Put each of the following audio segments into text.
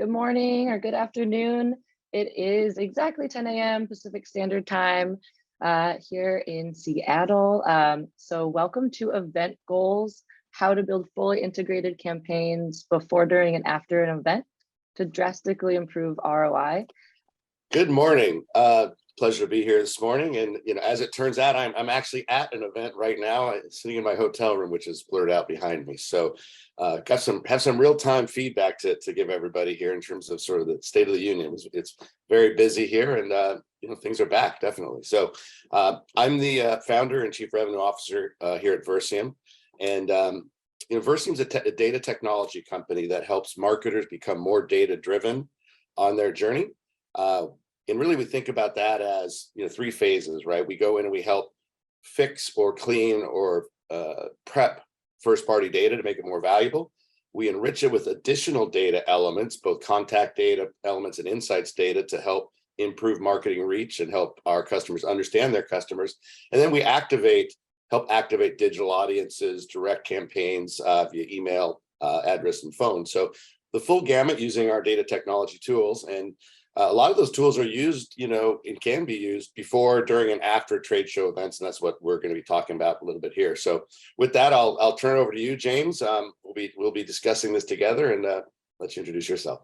Good morning or good afternoon. It is exactly 10 a.m. Pacific Standard Time here in Seattle. So welcome to Event Goals, how to build fully integrated campaigns before, during, and after an event to drastically improve ROI. Good morning. Pleasure to be here this morning. And as it turns out, I'm actually at an event right now, sitting in my hotel room, which is blurred out behind me. So have some real-time feedback to give everybody here in terms of sort of the state of the union. It's very busy here, and things are back, definitely. So I'm the founder and chief revenue officer here at Versium, and Versium's a data technology company that helps marketers become more data-driven on their journey. And really, we think about that as three phases, right? We go in and we help fix or clean or prep first-party data to make it more valuable. We enrich it with additional data elements, both contact data elements and insights data, to help improve marketing reach and help our customers understand their customers. And then we help activate digital audiences, direct campaigns via email, address, and phone. So the full gamut using our data technology tools. And a lot of those tools are used, and can be used before, during, and after trade show events, and that's what we're going to be talking about a little bit here. So with that, I'll turn it over to you, James. We'll be discussing this together, and let you introduce yourself.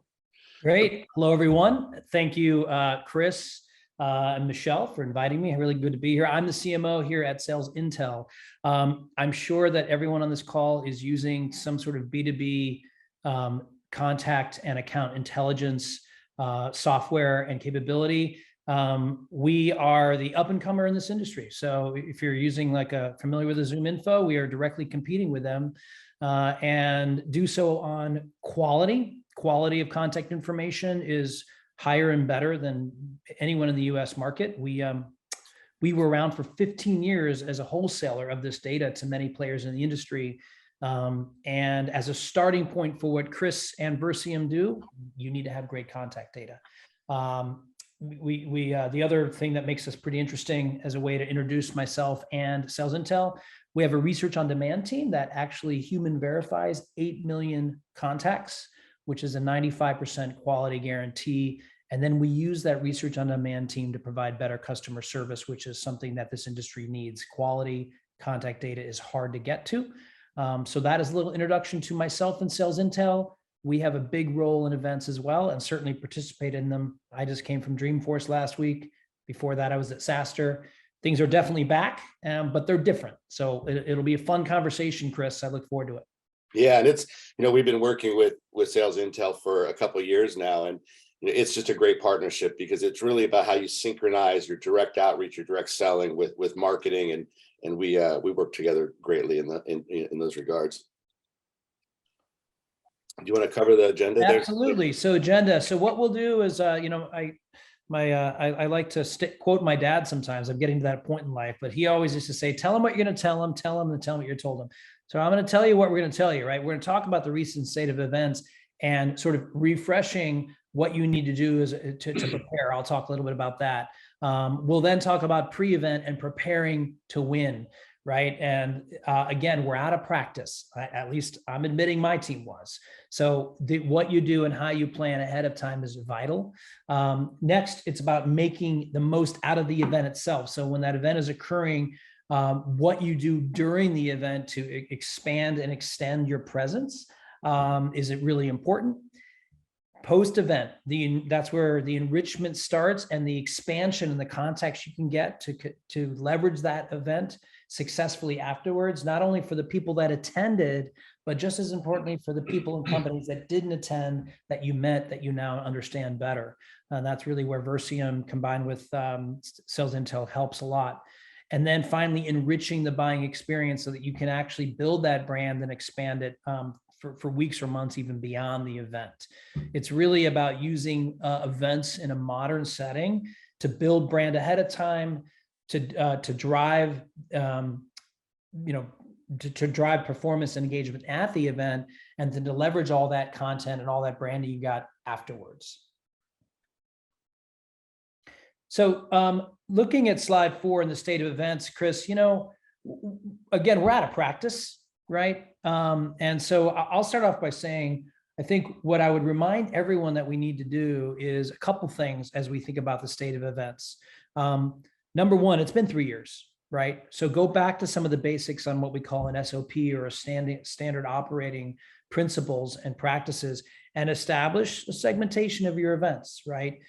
Great. Hello, everyone. Thank you, Chris and Michelle, for inviting me. Really good to be here. I'm the CMO here at SalesIntel. I'm sure that everyone on this call is using some sort of B2B contact and account intelligence software and capability. We are the up and comer in this industry. So if you're using familiar with the Zoom Info, we are directly competing with them and do so on quality. Quality of contact information is higher and better than anyone in the US market. We were around for 15 years as a wholesaler of this data to many players in the industry. And as a starting point for what Chris and Versium do, you need to have great contact data. The other thing that makes us pretty interesting as a way to introduce myself and SalesIntel, we have a research on demand team that actually human verifies 8 million contacts, which is a 95% quality guarantee. And then we use that research on demand team to provide better customer service, which is something that this industry needs. Quality contact data is hard to get to. So that is a little introduction to myself and SalesIntel. We have a big role in events as well, and certainly participate in them. I just came from Dreamforce last week. Before that, I was at SaaStr. Things are definitely back, but they're different. So it'll be a fun conversation, Chris. I look forward to it. Yeah, and it's, we've been working with SalesIntel for a couple of years now, and it's just a great partnership because it's really about how you synchronize your direct outreach, your direct selling with marketing, and we work together greatly in those regards. Do you want to cover the agenda there? Absolutely. So agenda. So what we'll do is, I like to quote my dad sometimes. I'm getting to that point in life, but he always used to say, tell him what you're going to tell him, and tell him what you're told him. So I'm going to tell you what we're going to tell you, right? We're going to talk about the recent state of events and sort of refreshing what you need to do to prepare. I'll talk a little bit about that. We'll then talk about pre-event and preparing to win, right? And again, we're out of practice. At least I'm admitting my team was. So what you do and how you plan ahead of time is vital. Next, it's about making the most out of the event itself. So when that event is occurring, what you do during the event to expand and extend your presence, is it really important? Post-event, that's where the enrichment starts, and the expansion and the contacts you can get to leverage that event successfully afterwards, not only for the people that attended, but just as importantly for the people and companies that didn't attend, that you met, that you now understand better. And that's really where Versium combined with SalesIntel helps a lot. And then finally, enriching the buying experience so that you can actually build that brand and expand it for weeks or months, even beyond the event. It's really about using events in a modern setting to build brand ahead of time, to drive, to drive performance and engagement at the event, and to leverage all that content and all that branding you got afterwards. So looking at slide 4 in the state of events, Chris, again, we're out of practice, right? And so I'll start off by saying I think what I would remind everyone that we need to do is a couple things as we think about the state of events. Number one, it's been 3 years, right? So go back to some of the basics on what we call an SOP or a standard operating principles and practices, and establish a segmentation of your events, right?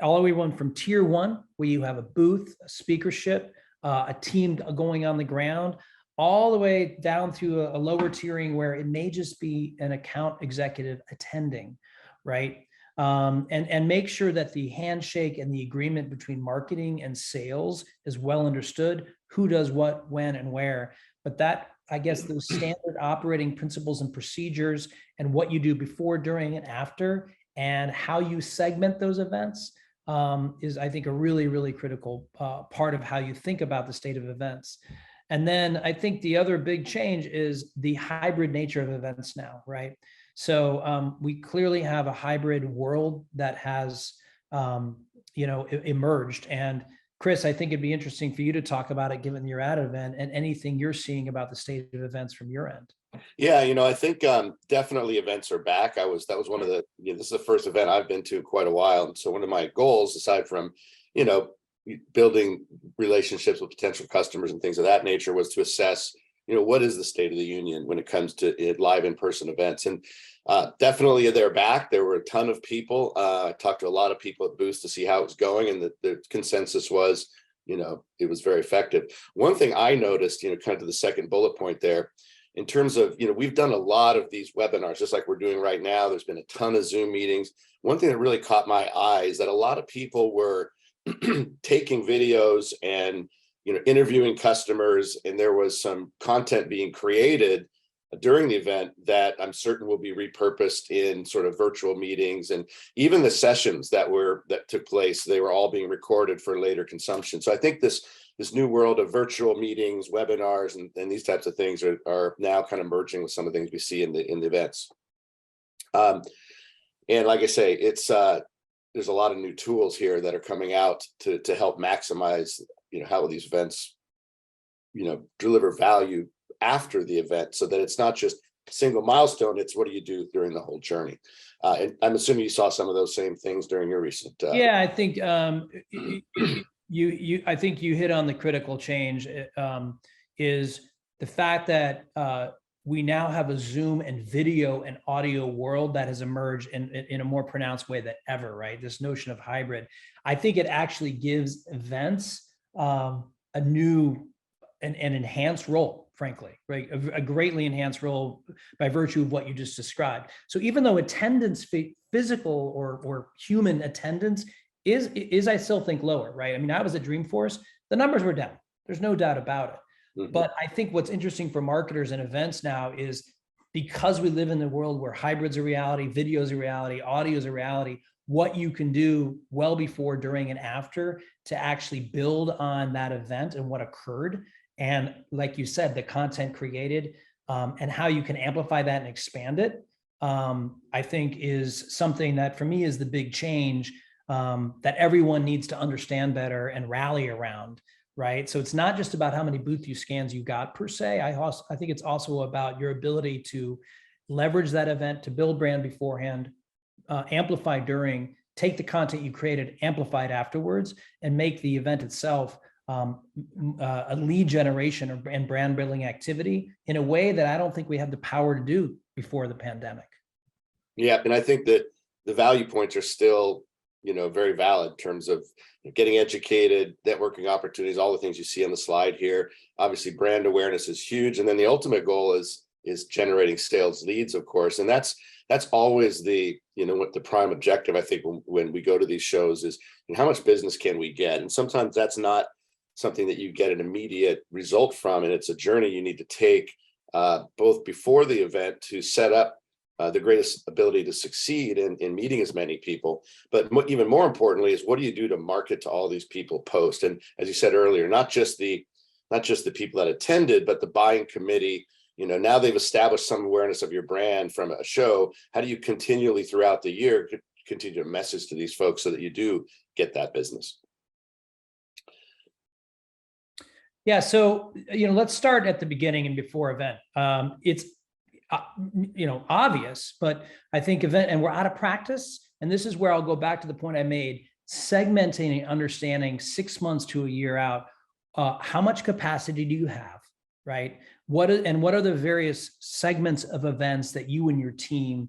All the way from tier one, where you have a booth, a speakership, a team going on the ground, all the way down through a lower tiering where it may just be an account executive attending, right? And make sure that the handshake and the agreement between marketing and sales is well understood, who does what, when, and where. But that, I guess, those standard operating principles and procedures and what you do before, during, and after, and how you segment those events is, I think, a really, really critical part of how you think about the state of events. And then I think the other big change is the hybrid nature of events now, right? So we clearly have a hybrid world that has, emerged. And Chris, I think it'd be interesting for you to talk about it, given you're at an event, and anything you're seeing about the state of events from your end. Yeah, I think definitely events are back. That was one of the, this is the first event I've been to in quite a while. And so one of my goals, aside from, building relationships with potential customers and things of that nature, was to assess, what is the state of the union when it comes to live in-person events. And definitely they're back. There were a ton of people. I talked to a lot of people at booths to see how it was going, and the consensus was, it was very effective. One thing I noticed, kind of to the second bullet point there, in terms of, we've done a lot of these webinars, just like we're doing right now. There's been a ton of Zoom meetings. One thing that really caught my eye is that a lot of people were taking videos and, interviewing customers, and there was some content being created during the event that I'm certain will be repurposed in sort of virtual meetings, and even the sessions that took place, they were all being recorded for later consumption. So I think this new world of virtual meetings, webinars, and these types of things are now kind of merging with some of the things we see in the events. And like I say, it's there's a lot of new tools here that are coming out to help maximize, how these events, deliver value after the event, so that it's not just a single milestone, it's what do you do during the whole journey. And I'm assuming you saw some of those same things during your recent. Yeah, I think I think you hit on the critical change, is the fact that we now have a Zoom and video and audio world that has emerged in a more pronounced way than ever, right? This notion of hybrid. I think it actually gives events a new and enhanced role, frankly, right? A greatly enhanced role by virtue of what you just described. So even though attendance, physical or human attendance is I still think lower, right? I mean, I was at Dreamforce, the numbers were down. There's no doubt about it. Mm-hmm. But I think what's interesting for marketers and events now is, because we live in the world where hybrid's a reality, video is a reality, audio is a reality, what you can do well before, during, and after to actually build on that event and what occurred. And like you said, the content created and how you can amplify that and expand it, I think is something that for me is the big change that everyone needs to understand better and rally around. Right. So it's not just about how many booth scans you got per se. I think it's also about your ability to leverage that event to build brand beforehand, amplify during, take the content you created, amplify it afterwards, and make the event itself a lead generation and brand building activity in a way that I don't think we had the power to do before the pandemic. Yeah. And I think that the value points are still, very valid in terms of getting educated, networking opportunities, all the things you see on the slide here. Obviously, brand awareness is huge. And then the ultimate goal is generating sales leads, of course. And that's always the, what the prime objective, I think, when we go to these shows is, how much business can we get? And sometimes that's not something that you get an immediate result from. And it's a journey you need to take both before the event to set up the greatest ability to succeed in meeting as many people. But even more importantly is, what do you do to market to all these people post? And as you said earlier, not just the people that attended, but the buying committee. Now they've established some awareness of your brand from a show. How do you continually throughout the year continue to message to these folks so that you do get that business? Yeah, so let's start at the beginning and before event. obvious, but I think and we're out of practice. And this is where I'll go back to the point I made, segmenting and understanding 6 months to a year out, how much capacity do you have, right? What are the various segments of events that you and your team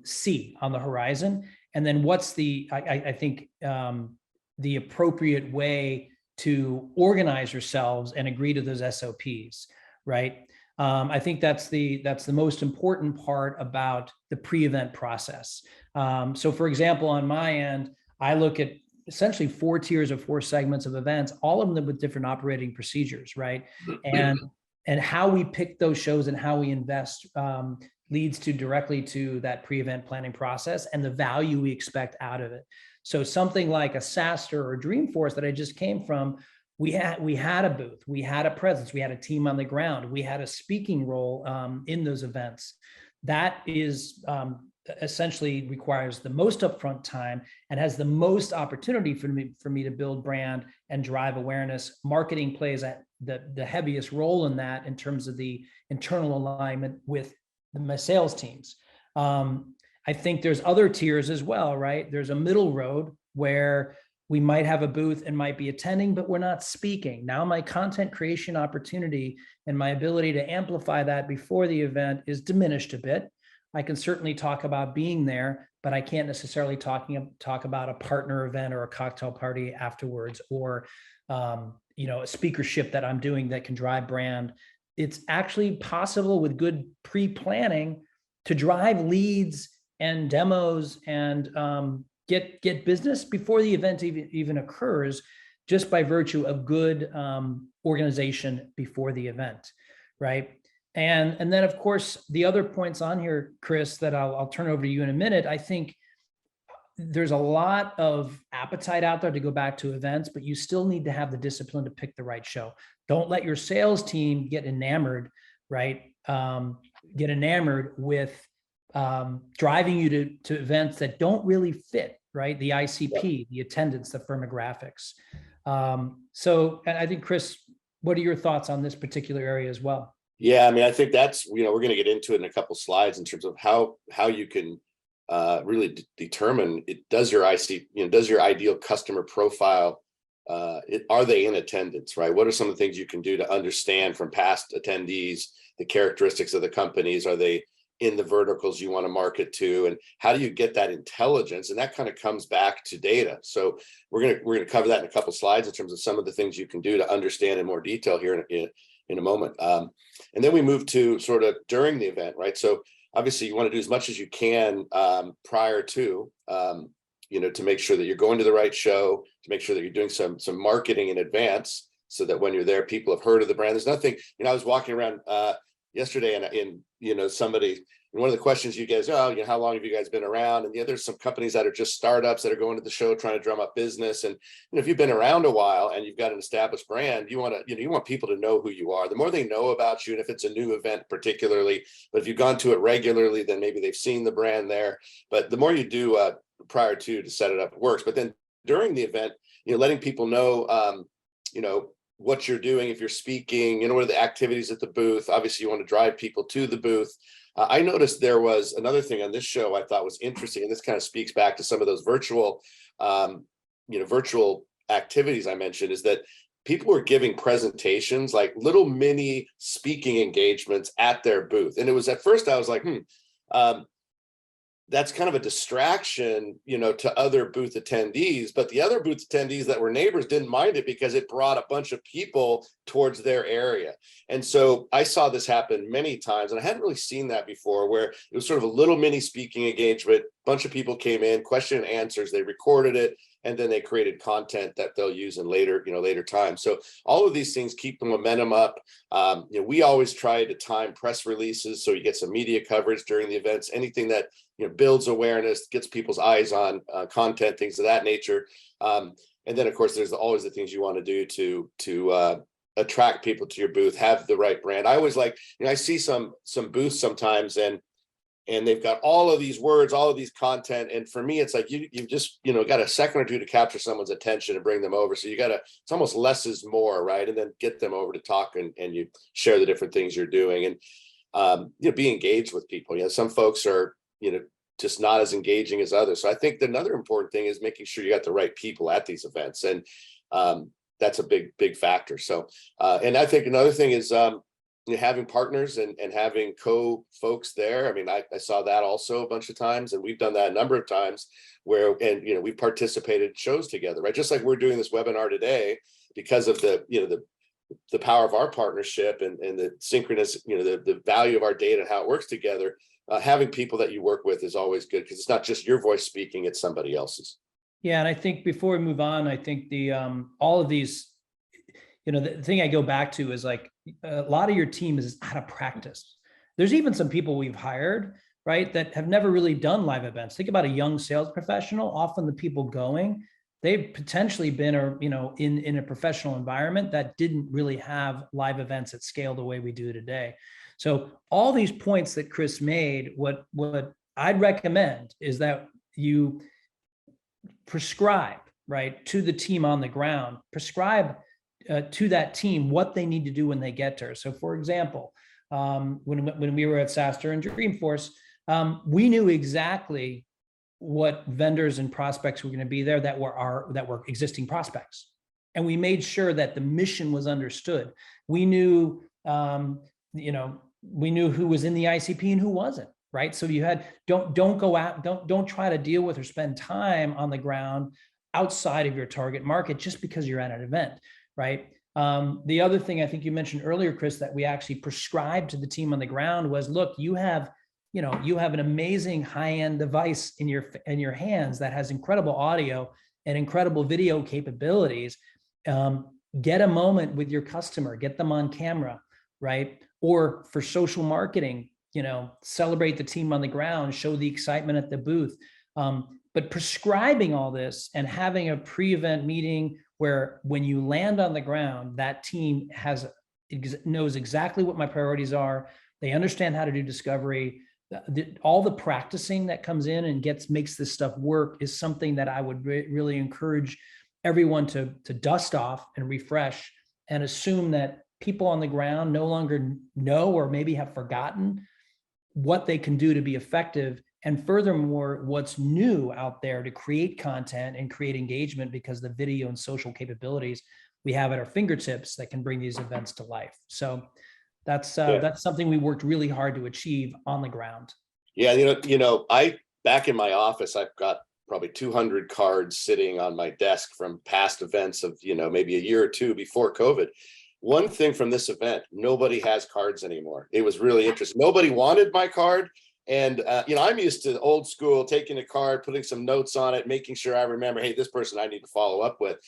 see on the horizon? And then what's I think the appropriate way to organize yourselves and agree to those SOPs, right? I think that's the most important part about the pre-event process. So for example, on my end, I look at essentially 4 tiers of 4 segments of events, all of them with different operating procedures, right? And how we pick those shows and how we invest leads directly to that pre-event planning process and the value we expect out of it. So something like a SaaStr or Dreamforce that I just came from, we had a booth, we had a presence, we had a team on the ground, we had a speaking role in those events. That is essentially requires the most upfront time and has the most opportunity for me to build brand and drive awareness. Marketing plays the heaviest role in that in terms of the internal alignment with my sales teams. I think there's other tiers as well, right? There's a middle road where we might have a booth and might be attending, but we're not speaking. Now my content creation opportunity and my ability to amplify that before the event is diminished a bit. I can certainly talk about being there, but I can't necessarily talk about a partner event or a cocktail party afterwards, or a speakership that I'm doing that can drive brand. It's actually possible with good pre-planning to drive leads and demos and get business before the event even occurs, just by virtue of good organization before the event, right? And then, of course, the other points on here, Chris, that I'll turn over to you in a minute. I think there's a lot of appetite out there to go back to events, but you still need to have the discipline to pick the right show. Don't let your sales team get enamored, right? Get enamored with driving you to events that don't really fit, right? The ICP, the attendance, the firmographics. So I think, Chris, what are your thoughts on this particular area as well? Yeah, I mean, I think that's, we're going to get into it in a couple slides in terms of how you can really determine does your ideal customer profile, are they in attendance, right? What are some of the things you can do to understand from past attendees, the characteristics of the companies? Are they in the verticals you want to market to? And how do you get that intelligence? And that kind of comes back to data. So we're going to cover that in a couple slides in terms of some of the things you can do to understand in more detail here in a moment. And then we move to sort of during the event, right? So obviously you want to do as much as you can prior to, to make sure that you're going to the right show, to make sure that you're doing some marketing in advance so that when you're there, people have heard of the brand. There's nothing, I was walking around yesterday and somebody, one of the questions you guys, how long have you guys been around? And there's some companies that are just startups that are going to the show trying to drum up business. And if you've been around a while and you've got an established brand, you want people to know who you are. The more they know about you, and if it's a new event particularly, but if you've gone to it regularly, then maybe they've seen the brand there. But the more you do prior to set it up, it works. But then during the event, letting people know, what you're doing, if you're speaking, what are the activities at the booth. Obviously, you want to drive people to the booth. I noticed there was another thing on this show I thought was interesting, and this kind of speaks back to some of those virtual activities I mentioned, is that people were giving presentations, like little mini speaking engagements at their booth. And it was, at first I was like, that's kind of a distraction, to other booth attendees, but the other booth attendees that were neighbors didn't mind it because it brought a bunch of people towards their area. And so I saw this happen many times, and I hadn't really seen that before, where it was sort of a little mini speaking engagement. A bunch of people came in, question and answers, they recorded it, and then they created content that they'll use in later time. So all of these things keep the momentum up. We always try to time press releases so you get some media coverage during the events, anything that builds awareness, gets people's eyes on content, things of that nature. And then, of course, there's always the things you want to do to attract people to your booth, have the right brand. I always like, I see some booths sometimes, and they've got all of these words, all of these content. And for me, it's like you've just, got a second or two to capture someone's attention and bring them over. So it's almost less is more, right? And then get them over to talk and you share the different things you're doing. And be engaged with people. Some folks are, just not as engaging as others. So I think another important thing is making sure you got the right people at these events. And that's a big factor. So, and I think another thing is having partners and having folks there. I mean, I saw that also a bunch of times, and we've done that a number of times where, and we participated in shows together, right? Just like we're doing this webinar today because of the power of our partnership and the synchronous, the value of our data and how it works together. Having people that you work with is always good because it's not just your voice speaking, it's somebody else's. Yeah, and I think before we move on, I think the all of these, the thing I go back to is like a lot of your team is out of practice. There's even some people we've hired, right, that have never really done live events. Think about a young sales professional. Often the people going, they've potentially been, in a professional environment that didn't really have live events at scale the way we do today. So all these points that Chris made, what I'd recommend is that you prescribe, right, to the team on the ground, prescribe to that team what they need to do when they get there. So for example, when we were at SaaStr and Dreamforce, we knew exactly what vendors and prospects were going to be there that were existing prospects. And we made sure that the mission was understood. We knew, we knew who was in the ICP and who wasn't, right? So you had, don't go out, don't try to deal with or spend time on the ground outside of your target market just because you're at an event, right? The other thing I think you mentioned earlier, Chris, that we actually prescribed to the team on the ground was, look, you have an amazing high-end device in your hands that has incredible audio and incredible video capabilities. Get a moment with your customer, get them on camera, right? Or for social marketing, celebrate the team on the ground, show the excitement at the booth. But prescribing all this and having a pre-event meeting where when you land on the ground, that team knows exactly what my priorities are. They understand how to do discovery. All the practicing that comes in and makes this stuff work is something that I would really encourage everyone to dust off and refresh and assume that people on the ground no longer know or maybe have forgotten what they can do to be effective. And furthermore, what's new out there to create content and create engagement, because the video and social capabilities we have at our fingertips that can bring these events to life. So that's something we worked really hard to achieve on the ground. Yeah, back in my office, I've got probably 200 cards sitting on my desk from past events of, maybe a year or two before COVID. One thing from this event, nobody has cards anymore. It was really interesting. Nobody wanted my card. And, I'm used to old school, taking a card, putting some notes on it, making sure I remember, hey, this person I need to follow up with.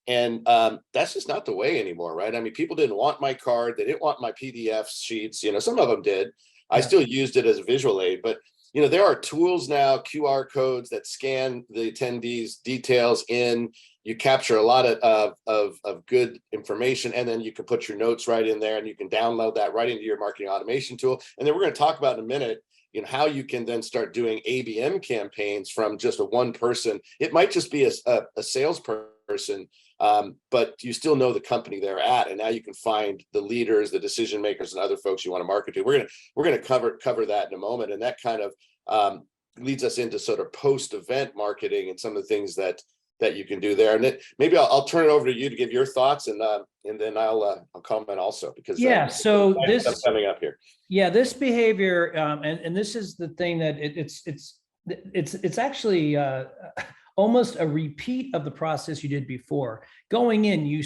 And that's just not the way anymore, right? I mean, people didn't want my card. They didn't want my PDF sheets. Some of them did. I still used it as a visual aid, but there are tools now, QR codes that scan the attendees' details in. You capture a lot of good information, and then you can put your notes right in there, and you can download that right into your marketing automation tool. And then we're going to talk about in a minute, how you can then start doing ABM campaigns from just a one person. It might just be a salesperson, but you still know the company they're at, and now you can find the leaders, the decision makers, and other folks you want to market to. We're gonna cover that in a moment, and that kind of leads us into sort of post-event marketing and some of the things that you can do there. And maybe I'll turn it over to you to give your thoughts, and then I'll comment also, because so this coming up here. Yeah, this behavior, and this is the thing that it's actually almost a repeat of the process you did before. Going in, you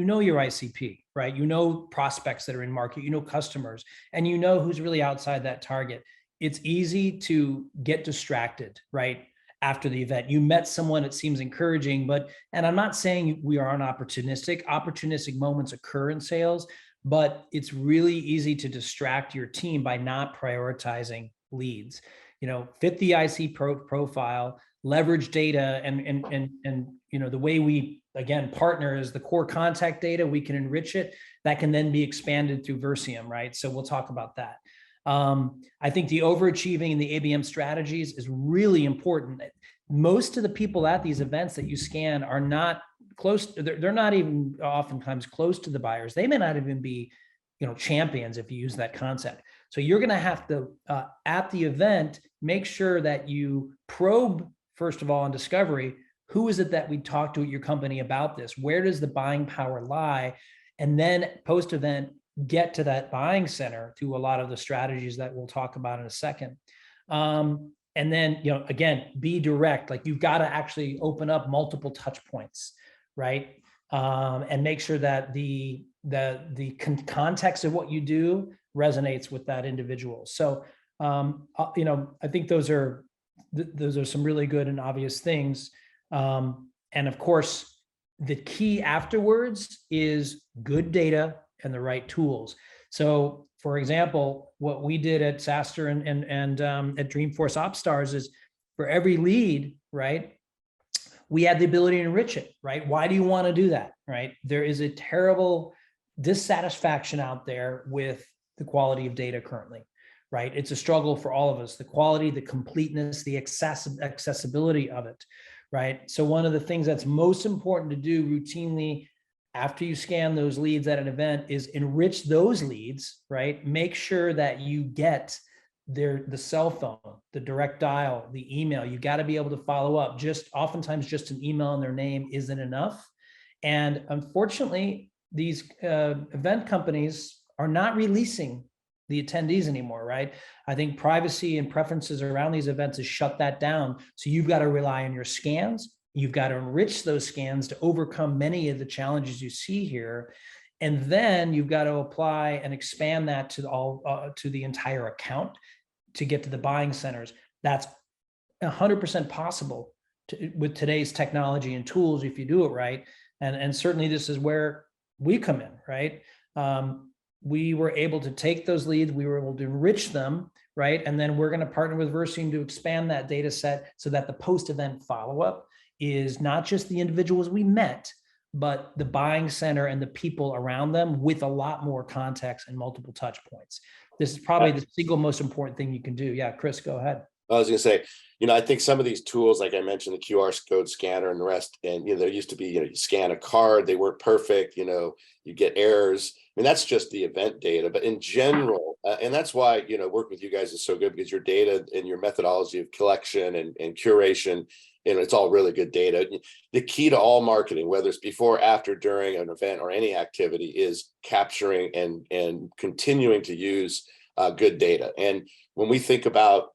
know your ICP, right? You know prospects that are in market, you know customers, and you know who's really outside that target. It's easy to get distracted, right? After the event, you met someone, it seems encouraging, and I'm not saying we are opportunistic moments occur in sales, but it's really easy to distract your team by not prioritizing leads. Fit the IC profile, leverage data, and the way we again partner is the core contact data. We can enrich it. That can then be expanded through Versium, right? So we'll talk about that. I think the overachieving in the ABM strategies is really important. Most of the people at these events that you scan are not close. They're not even oftentimes close to the buyers. They may not even be champions, if you use that concept. So you're going to have to, at the event, make sure that you probe, first of all, on discovery, who is it that we talk to at your company about this? Where does the buying power lie? And then post-event, get to that buying center through a lot of the strategies that we'll talk about in a second. And then, again, be direct. Like, you've got to actually open up multiple touch points, right? And make sure that the context of what you do resonates with that individual. So, I think those are some really good and obvious things. And of course, the key afterwards is good data and the right tools. So, for example, what we did at SaaStr and at Dreamforce OpsStars is, for every lead, right, we had the ability to enrich it, right? Why do you want to do that, right? There is a terrible dissatisfaction out there with the quality of data currently, right? It's a struggle for all of us, the quality, the completeness, the accessibility of it, right? So one of the things that's most important to do routinely after you scan those leads at an event is enrich those leads, right? Make sure that you get the cell phone, the direct dial, the email. You got to be able to follow up. Oftentimes just an email and their name isn't enough. And unfortunately, these event companies are not releasing the attendees anymore, right? I think privacy and preferences around these events has shut that down. So you've got to rely on your scans. You've got to enrich those scans to overcome many of the challenges you see here. And then you've got to apply and expand that to the entire account to get to the buying centers. That's 100% possible with today's technology and tools if you do it right. And certainly this is where we come in, right? We were able to take those leads, we were able to enrich them, right? And then we're going to partner with Versium to expand that data set so that the post-event follow-up is not just the individuals we met, but the buying center and the people around them with a lot more context and multiple touch points. This is probably the single most important thing you can do. Yeah, Chris, go ahead. I was going to say, I think some of these tools, like I mentioned, the QR code scanner and the rest, and, there used to be, you scan a card, they weren't perfect, you get errors. I mean, that's just the event data, but in general, and that's why, work with you guys is so good, because your data and your methodology of collection and curation, it's all really good data. The key to all marketing, whether it's before, after, during an event or any activity, is capturing and continuing to use good data. And when we think about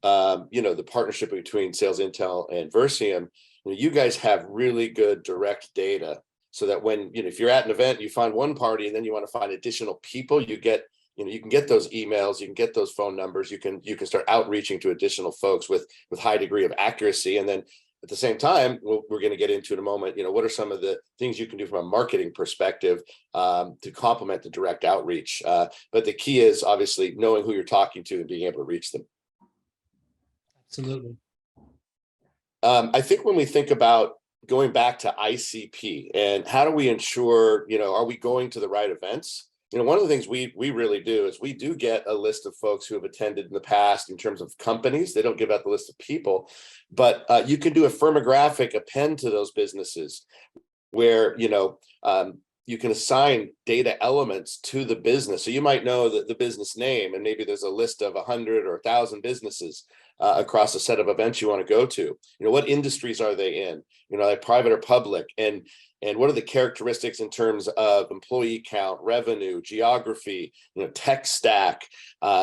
the partnership between SalesIntel and Versium, you guys have really good direct data, so that when, if you're at an event, you find one party and then you want to find additional people, you can get those emails, you can get those phone numbers, you can start outreaching to additional folks with high degree of accuracy. And then at the same time, we're going to get into in a moment, what are some of the things you can do from a marketing perspective to complement the direct outreach. But the key is obviously knowing who you're talking to and being able to reach them. Absolutely. I think when we think about going back to ICP and how do we ensure, are we going to the right events? One of the things we really do is we do get a list of folks who have attended in the past in terms of companies. They don't give out the list of people, but you can do a firmographic append to those businesses where, you can assign data elements to the business. So you might know the business name, and maybe there's a list of 100 or 1,000 businesses across a set of events you want to go to. What industries are they in? Like private or public, and what are the characteristics in terms of employee count, revenue, geography, tech stack,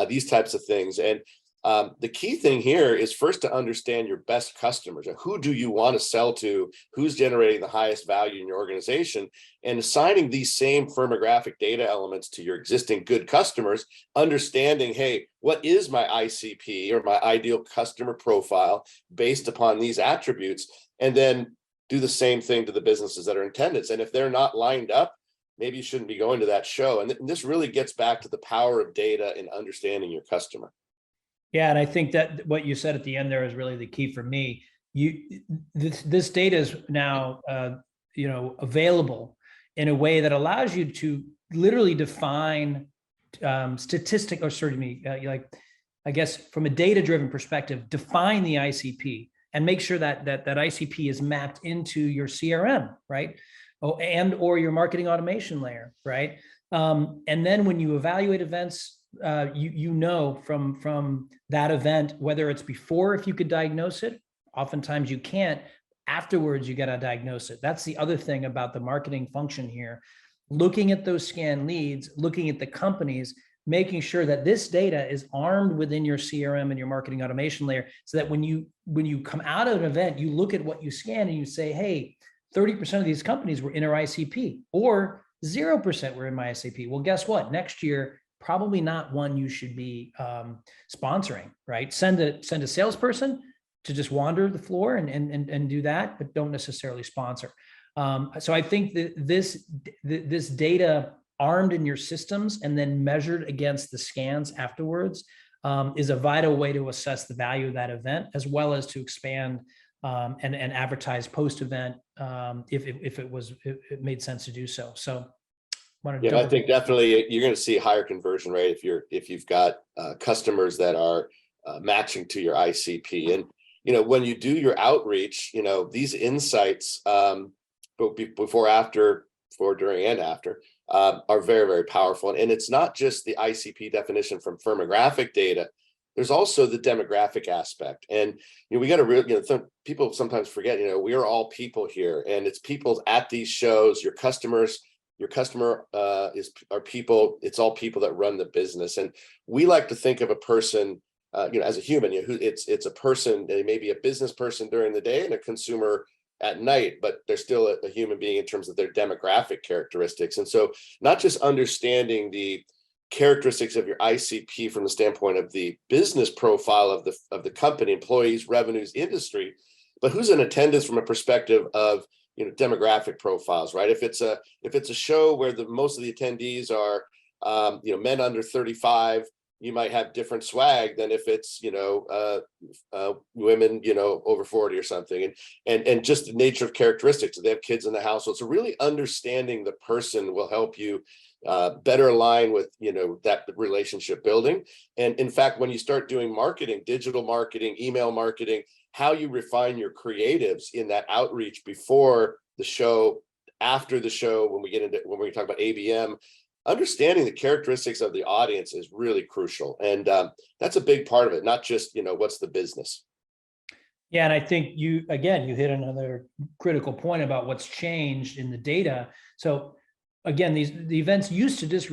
these types of things. And the key thing here is first to understand your best customers. Who do you want to sell to? Who's generating the highest value in your organization? And assigning these same firmographic data elements to your existing good customers, understanding, hey, what is my ICP or my ideal customer profile based upon these attributes? And then do the same thing to the businesses that are in attendance. And if they're not lined up, maybe you shouldn't be going to that show. And this really gets back to the power of data and understanding your customer. Yeah, and I think that what you said at the end there is really the key for me. This data is now available in a way that allows you to literally define I guess from a data-driven perspective, define the ICP and make sure that ICP is mapped into your CRM, right? Or your marketing automation layer, right? And then when you evaluate events, you know from that event, whether it's before, if you could diagnose it, oftentimes you can't. Afterwards, you got to diagnose it. That's the other thing about the marketing function here. Looking at those scan leads, looking at the companies, making sure that this data is armed within your CRM and your marketing automation layer, so that when you come out of an event, you look at what you scan and you say, hey, 30% of these companies were in our ICP, or 0% were in my ICP. Well, guess what? Next year, probably not one you should be sponsoring, right? Send a salesperson to just wander the floor and do that, but don't necessarily sponsor. So I think that this data armed in your systems and then measured against the scans afterwards is a vital way to assess the value of that event, as well as to expand and advertise post-event if it made sense to do so. So yeah, I think definitely you're going to see higher conversion rate if you've got customers that are matching to your ICP. And when you do your outreach, these insights before, after, before, during, and after are very, very powerful. And it's not just the ICP definition from firmographic data. There's also the demographic aspect. And we got to really, people sometimes forget, we are all people here, and it's people at these shows. Your customer are people. It's all people that run the business. And we like to think of a person as a human, who it's a person. They may be a business person during the day and a consumer at night, but they're still a human being in terms of their demographic characteristics. And so not just understanding the characteristics of your ICP from the standpoint of the business profile of the company, employees, revenues, industry, but who's in attendance from a perspective of demographic profiles, right? If it's a show where most of the attendees are men under 35, you might have different swag than if it's women over 40 or something, and just the nature of characteristics. They have kids in the household, so really understanding the person will help you better align with that relationship building. And in fact, when you start doing marketing, digital marketing, email marketing, how you refine your creatives in that outreach before the show, after the show, when we talk about ABM, understanding the characteristics of the audience is really crucial. And that's a big part of it, not just, what's the business. Yeah, and I think you hit another critical point about what's changed in the data. So again, the events used to just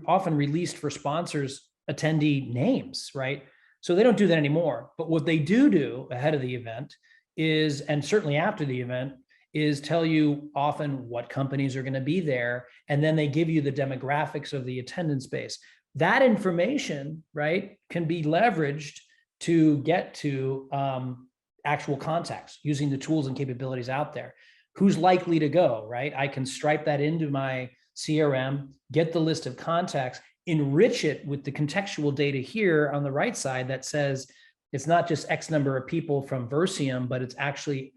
often released for sponsors attendee names, right? So they don't do that anymore. But what they do ahead of the event is, and certainly after the event, is tell you often what companies are going to be there. And then they give you the demographics of the attendance base. That information, right, can be leveraged to get to actual contacts using the tools and capabilities out there. Who's likely to go, right? I can stripe that into my CRM, get the list of contacts, enrich it with the contextual data here on the right side that says it's not just X number of people from Versium, but it's actually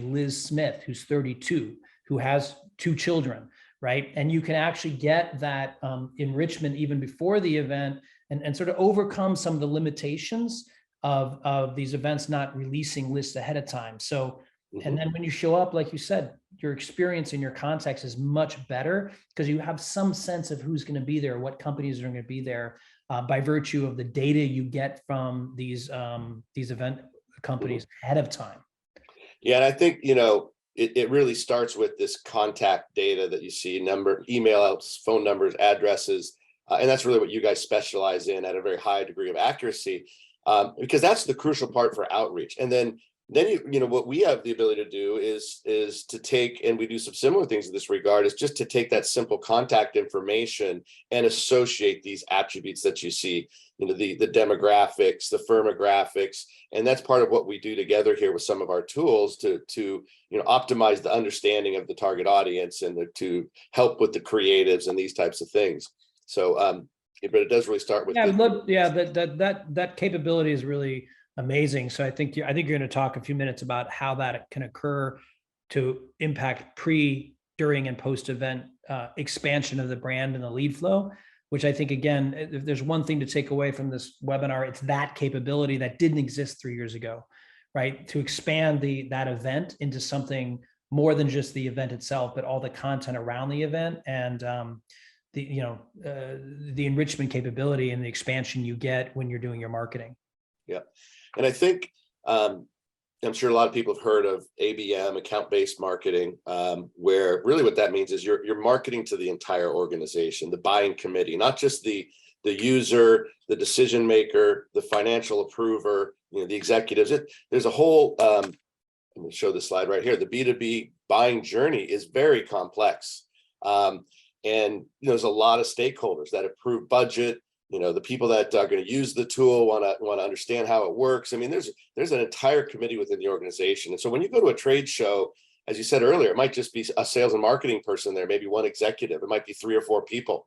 Liz Smith, who's 32, who has 2 children, right? And you can actually get that enrichment even before the event and sort of overcome some of the limitations of these events not releasing lists ahead of time. So, and then when you show up, like you said, your experience in your context is much better because you have some sense of who's going to be there, what companies are going to be there by virtue of the data you get from these event companies ahead of time. Yeah, and I think, it really starts with this contact data that you see, emails, phone numbers, addresses, and that's really what you guys specialize in at a very high degree of accuracy, because that's the crucial part for outreach. And then what we have the ability to do is to take, and we do some similar things in this regard, is just to take that simple contact information and associate these attributes that you see, the demographics, the firmographics, and that's part of what we do together here with some of our tools to optimize the understanding of the target audience and to help with the creatives and these types of things. So, but it does really start with that capability is really amazing. So I think you're going to talk a few minutes about how that can occur to impact pre, during, and post-event expansion of the brand and the lead flow, which I think, again, if there's one thing to take away from this webinar, it's that capability that didn't exist 3 years ago, right? To expand that event into something more than just the event itself, but all the content around the event. And the enrichment capability and the expansion you get when you're doing your marketing. Yeah. And I think, I'm sure a lot of people have heard of ABM, account-based marketing, where really what that means is you're marketing to the entire organization, the buying committee, not just the user, the decision maker, the financial approver, the executives. There's a whole, I'm going to show the slide right here. The B2B buying journey is very complex. And there's a lot of stakeholders that approve budget. The people that are going to use the tool want to understand how it works. I mean, there's an entire committee within the organization. And so when you go to a trade show, as you said earlier, it might just be a sales and marketing person there, maybe one executive. It might be 3 or 4 people,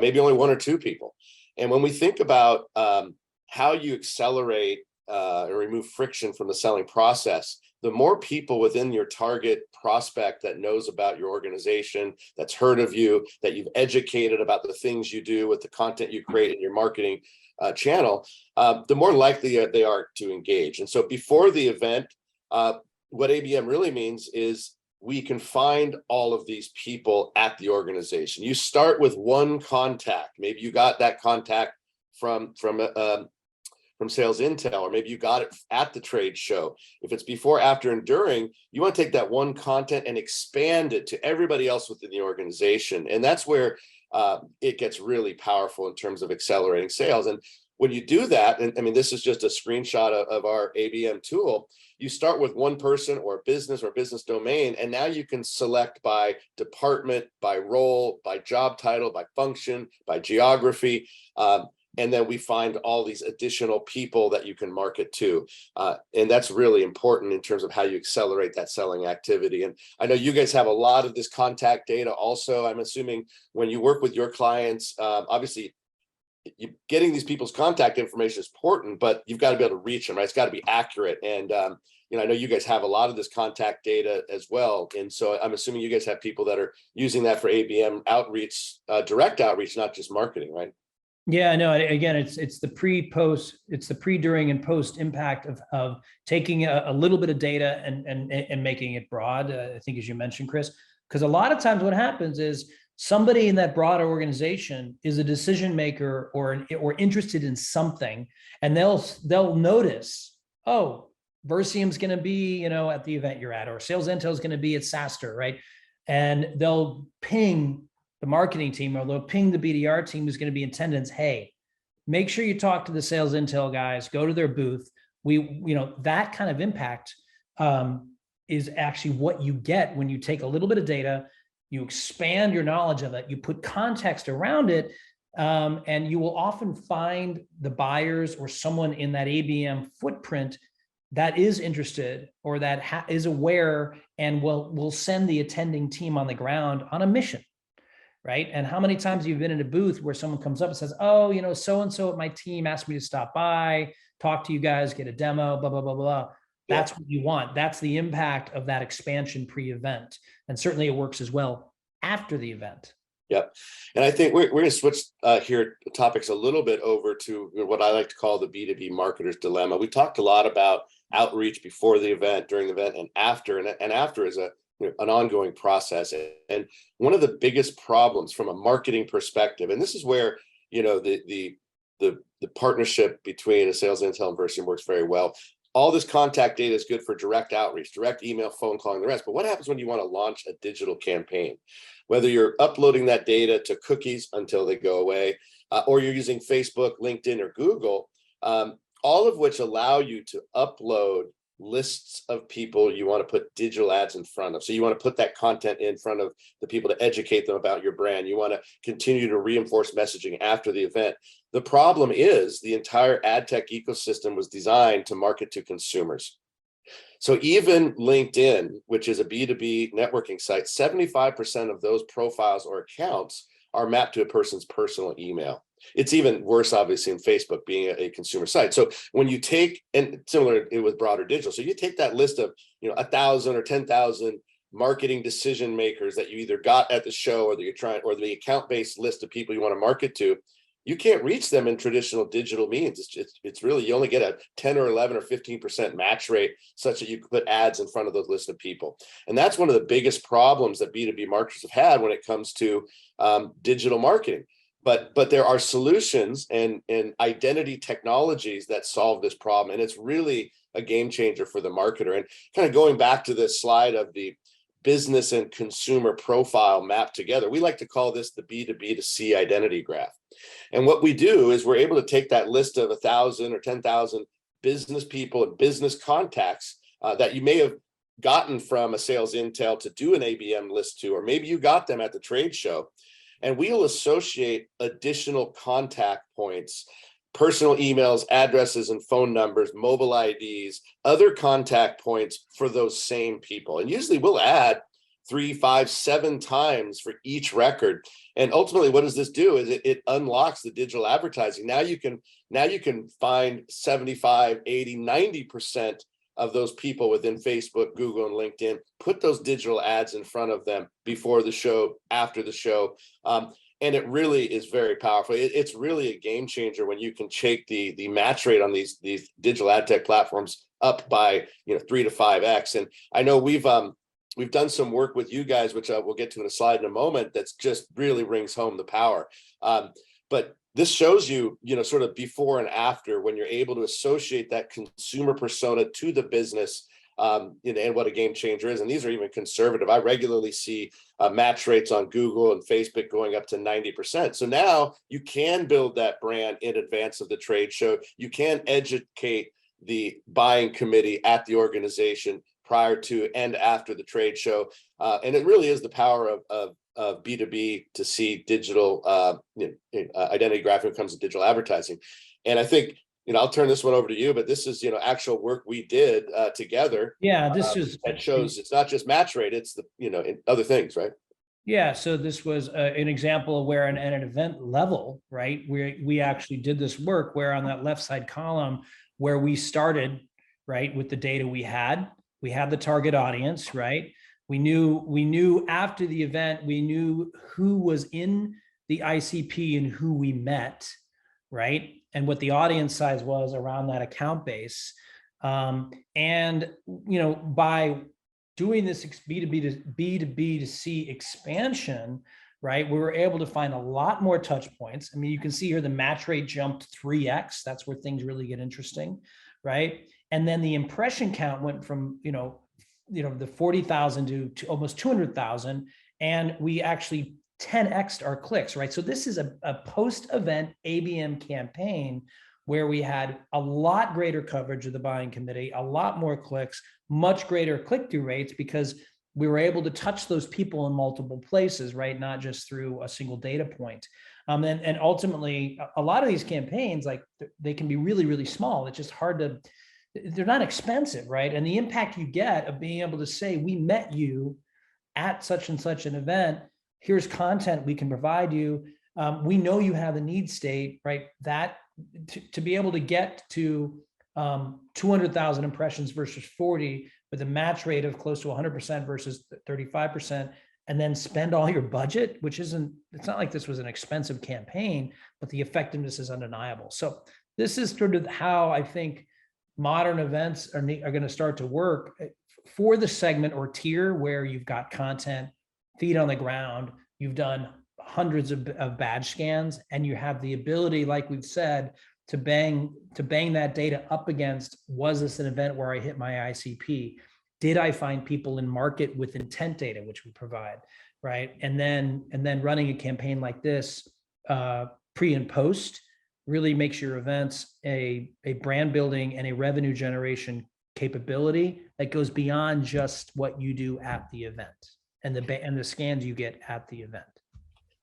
maybe only 1 or 2 people. And when we think about how you accelerate and remove friction from the selling process, the more people within your target prospect that knows about your organization, that's heard of you, that you've educated about the things you do with the content you create in your marketing channel, the more likely they are to engage. And so before the event, what ABM really means is we can find all of these people at the organization. You start with one contact. Maybe you got that contact from SalesIntel, or maybe you got it at the trade show. If it's before, after, and during, you want to take that one content and expand it to everybody else within the organization. And that's where it gets really powerful in terms of accelerating sales. And when you do that, and I mean, this is just a screenshot of our ABM tool, you start with one person or business domain, and now you can select by department, by role, by job title, by function, by geography. And then we find all these additional people that you can market to. And that's really important in terms of how you accelerate that selling activity. And I know you guys have a lot of this contact data also. I'm assuming when you work with your clients, obviously, getting these people's contact information is important, but you've got to be able to reach them, right? It's got to be accurate. And I know you guys have a lot of this contact data as well. And so I'm assuming you guys have people that are using that for ABM outreach, direct outreach, not just marketing, right? Yeah, no, again, it's the pre-post, it's the pre, during, and post impact of taking a little bit of data and making it broad. I think, as you mentioned, Chris, because a lot of times what happens is somebody in that broader organization is a decision maker or interested in something, and they'll notice, oh, Versium's going to be, at the event you're at, or SalesIntel is going to be at SaaStr, right? And they'll ping the marketing team, or they'll ping the BDR team who's going to be in attendance. Hey, make sure you talk to the SalesIntel guys, go to their booth. That kind of impact is actually what you get when you take a little bit of data, you expand your knowledge of it, you put context around it, and you will often find the buyers or someone in that ABM footprint that is interested, or that is aware, and will send the attending team on the ground on a mission. Right. And how many times you've been in a booth where someone comes up and says, oh, so-and-so at my team asked me to stop by, talk to you guys, get a demo, blah, blah, blah, blah. That's what you want. That's the impact of that expansion pre-event. And certainly it works as well after the event. Yep. And I think we're going to switch here topics a little bit over to what I like to call the B2B marketer's dilemma. We talked a lot about outreach before the event, during the event, and after. And after is an ongoing process. And one of the biggest problems from a marketing perspective, and this is where the partnership between a SalesIntel and Versium works very well. All this contact data is good for direct outreach, direct email, phone calling, the rest. But what happens when you want to launch a digital campaign? Whether you're uploading that data to cookies until they go away, or you're using Facebook, LinkedIn, or Google, all of which allow you to upload lists of people you want to put digital ads in front of. So you want to put that content in front of the people to educate them about your brand. You want to continue to reinforce messaging after the event. The problem is the entire ad tech ecosystem was designed to market to consumers. So even LinkedIn, which is a B2B networking site, 75% of those profiles or accounts are mapped to a person's personal email. It's even worse, obviously, in Facebook being a consumer site. So when you take, and similar with broader digital, so you take that list of 1,000 or 10,000 marketing decision makers that you either got at the show, or that you're trying, or the account-based list of people you want to market to, you can't reach them in traditional digital means. It's really, you only get a 10 or 11 or 15% match rate such that you can put ads in front of those list of people. And that's one of the biggest problems that B2B marketers have had when it comes to digital marketing. But there are solutions and identity technologies that solve this problem. And it's really a game changer for the marketer. And kind of going back to this slide of the business and consumer profile mapped together, we like to call this the B2B2C Identity Graph. And what we do is we're able to take that list of 1,000 or 10,000 business people and business contacts that you may have gotten from a SalesIntel to do an ABM list to, or maybe you got them at the trade show. And we'll associate additional contact points, personal emails, addresses, and phone numbers, mobile IDs, other contact points for those same people. And usually we'll add 3, 5, 7 times for each record. And ultimately, what does this do? Is it unlocks the digital advertising. Now you can find 75, 80, 90% of those people within Facebook, Google, and LinkedIn, put those digital ads in front of them before the show, after the show. And it really is very powerful. It's really a game changer when you can shake the match rate on these digital ad tech platforms up by 3 to 5x. And I know we've done some work with you guys, which we'll get to in a slide in a moment, that's just really rings home the power. But this shows you, sort of before and after, when you're able to associate that consumer persona to the business, and what a game changer is. And these are even conservative. I regularly see match rates on Google and Facebook going up to 90%. So now you can build that brand in advance of the trade show. You can educate the buying committee at the organization prior to and after the trade show. And it really is the power of B2B2C digital identity graph when it comes to digital advertising. And I think, I'll turn this one over to you, but this is, actual work we did together. Yeah, this is that shows it's not just match rate, it's the, other things, right? Yeah, so this was an example of where at an event level, right, we actually did this work where on that left side column where we started, right, with the data we had the target audience, right? We knew after the event, we knew who was in the ICP and who we met, right? And what the audience size was around that account base. And, by doing this B2B2C expansion, right, we were able to find a lot more touch points. I mean, you can see here the match rate jumped 3x. That's where things really get interesting, right? And then the impression count went from, the 40,000 to almost 200,000. And we actually 10x'd our clicks, right? So this is a post-event ABM campaign where we had a lot greater coverage of the buying committee, a lot more clicks, much greater click-through rates because we were able to touch those people in multiple places, right? Not just through a single data point. And ultimately, a lot of these campaigns, like they can be really, really small. It's just hard to, they're not expensive, right? And the impact you get of being able to say, we met you at such and such an event, here's content we can provide you. We know you have a need state, right? That to be able to get to 200,000 impressions versus 40 with a match rate of close to 100% versus 35%, and then spend all your budget, which it's not like this was an expensive campaign, but the effectiveness is undeniable. So this is sort of how I think modern events are going to start to work for the segment or tier where you've got content, feet on the ground, you've done hundreds of badge scans, and you have the ability, like we've said, to bang that data up against, was this an event where I hit my ICP? Did I find people in market with intent data, which we provide, right? And then running a campaign like this pre and post really makes your events a brand building and a revenue generation capability that goes beyond just what you do at the event and the scans you get at the event.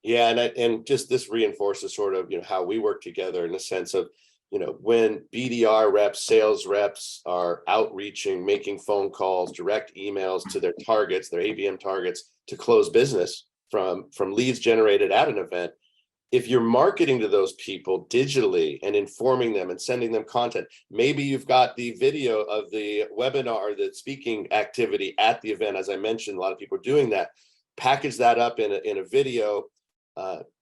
Yeah, and just this reinforces sort of how we work together in the sense of when BDR reps, sales reps are outreaching, making phone calls, direct emails to their targets, their ABM targets, to close business from leads generated at an event. If you're marketing to those people digitally and informing them and sending them content, maybe you've got the video of the webinar or the speaking activity at the event. As I mentioned, a lot of people are doing that. Package that up in a video,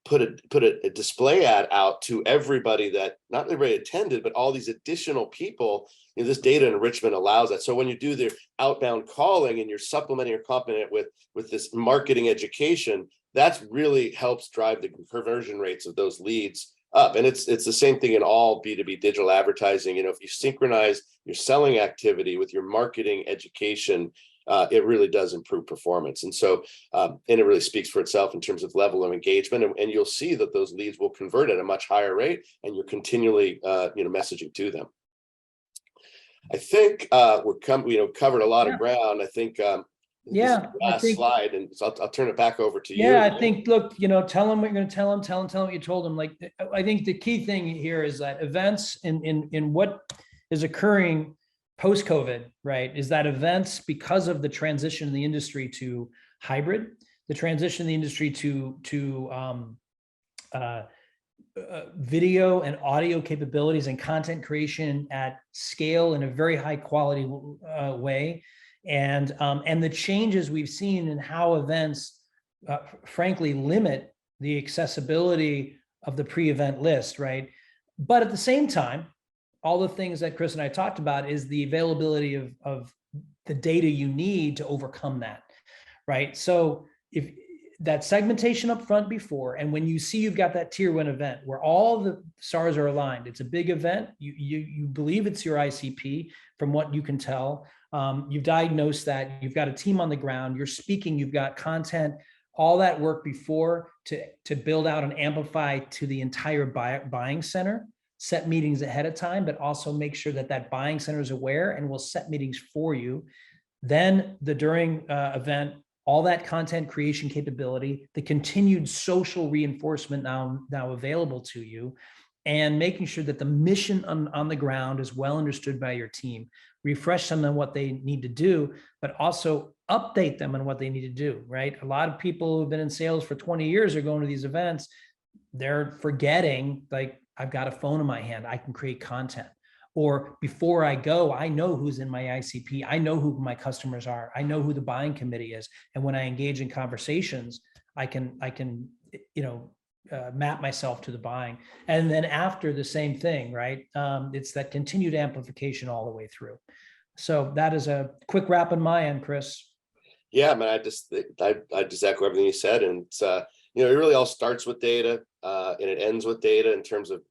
put a display ad out to everybody that not everybody attended, but all these additional people. This data enrichment allows that. So when you do the outbound calling and you're supplementing or complementing it with this marketing education, that's really helps drive the conversion rates of those leads up. And it's the same thing in all B2B digital advertising. If you synchronize your selling activity with your marketing education, it really does improve performance. And so, and it really speaks for itself in terms of level of engagement. And you'll see that those leads will convert at a much higher rate, and you're continually, messaging to them. I think covered a lot of ground. I think last slide, and so I'll turn it back over to you. Yeah, I think, look, tell them what you're going to tell them, tell them what you told them. Like, I think the key thing here is that events in what is occurring post-COVID, right, is that events, because of the transition in the industry to hybrid, the transition in the industry to video and audio capabilities and content creation at scale in a very high quality way, and the changes we've seen in how events, frankly, limit the accessibility of the pre-event list, right? But at the same time, all the things that Chris and I talked about is the availability of the data you need to overcome that, right? So if that segmentation up front before, and when you see you've got that tier 1 event where all the stars are aligned, it's a big event, you believe it's your ICP from what you can tell, you've diagnosed that, you've got a team on the ground, you're speaking, you've got content, all that work before to build out and amplify to the entire buying center, set meetings ahead of time, but also make sure that buying center is aware and will set meetings for you. Then the during event, all that content creation capability, the continued social reinforcement now available to you, and making sure that the mission on the ground is well understood by your team. Refresh them on what they need to do, but also update them on what they need to do, right? A lot of people who've been in sales for 20 years are going to these events. They're forgetting, like, I've got a phone in my hand, I can create content. Or before I go, I know who's in my ICP. I know who my customers are. I know who the buying committee is. And when I engage in conversations, I can map myself to the buying. And then after, the same thing, right? It's that continued amplification all the way through. So that is a quick wrap on my end, Chris. Yeah, man, I just echo everything you said. And it's, it really all starts with data, and it ends with data in terms of